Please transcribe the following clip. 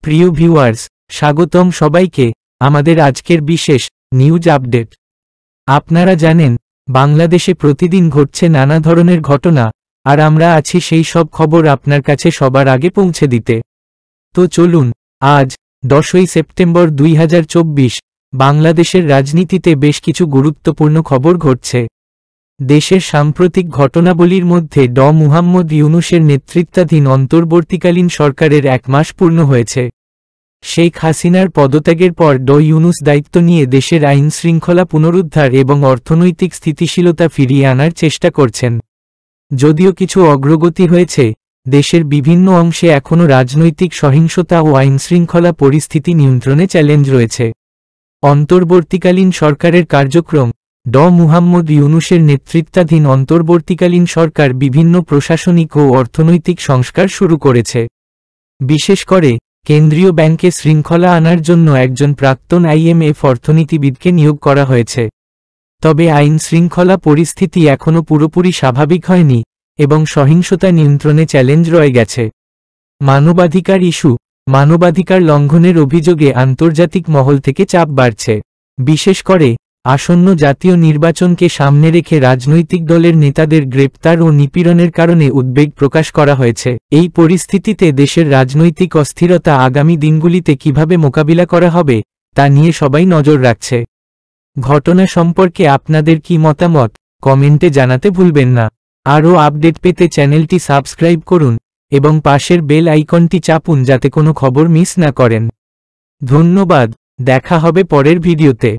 প্রিয় ভিউয়ার্স, স্বাগতম সবাইকে আমাদের আজকের বিশেষ নিউজ আপডেট। আপনারা জানেন, বাংলাদেশে প্রতিদিন ঘটছে নানা ধরনের ঘটনা, আর আমরা আছি সেই সব খবর আপনার কাছে সবার আগে পৌঁছে দিতে। তো চলুন, আজ 10ই সেপ্টেম্বর 2024 বাংলাদেশের রাজনীতিতে বেশ কিছু গুরুত্বপূর্ণ খবর ঘটছে। দেশের সাম্প্রতিক ঘটনাবলীর মধ্যে ড মুহাম্মদ ইউনূসের নেতৃত্বাধীন অন্তর্বর্তীকালীন সরকারের 1 মাস পূর্ণ হয়েছে। শেখ হাসিনার পদত্যাগের পর ড ইউনূস দায়িত্ব নিয়ে দেশের আইন শৃঙ্খলা পুনরুদ্ধার এবং অর্থনৈতিক স্থিতিশীলতা ফিরিয়ে আনার চেষ্টা করছেন। যদিও কিছু অগ্রগতি হয়েছে, দেশের বিভিন্ন অংশে এখনও রাজনৈতিক সহিংসতা ও আইনশৃঙ্খলা পরিস্থিতি নিয়ন্ত্রণে চ্যালেঞ্জ রয়েছে। অন্তর্বর্তীকালীন সরকারের কার্যক্রম। ড মুহাম্মদ ইউনূসের নেতৃত্বাধীন অন্তর্বর্তীকালীন সরকার বিভিন্ন প্রশাসনিক ও অর্থনৈতিক সংস্কার শুরু করেছে। বিশেষ করে কেন্দ্রীয় ব্যাংকে শৃঙ্খলা আনার জন্য একজন প্রাক্তন IMF অর্থনীতিবিদকে নিয়োগ করা হয়েছে। তবে আইন শৃঙ্খলা পরিস্থিতি এখনও পুরোপুরি স্বাভাবিক হয়নি এবং সহিংসতা নিয়ন্ত্রণে চ্যালেঞ্জ রয়ে গেছে। মানবাধিকার ইস্যু। মানবাধিকার লঙ্ঘনের অভিযোগে আন্তর্জাতিক মহল থেকে চাপ বাড়ছে। বিশেষ করে আসন্ন জাতীয় নির্বাচনকে সামনে রেখে রাজনৈতিক দলের নেতাদের গ্রেপ্তার ও নিপীড়নের কারণে উদ্বেগ প্রকাশ করা হয়েছে। এই পরিস্থিতিতে দেশের রাজনৈতিক অস্থিরতা আগামী দিনগুলিতে কিভাবে মোকাবিলা করা হবে তা নিয়ে সবাই নজর রাখছে। ঘটনা সম্পর্কে আপনাদের কি মতামত কমেন্টে জানাতে ভুলবেন না। আরও আপডেট পেতে চ্যানেলটি সাবস্ক্রাইব করুন এবং পাশের বেল আইকনটি চাপুন যাতে কোনো খবর মিস না করেন। ধন্যবাদ, দেখা হবে পরের ভিডিওতে।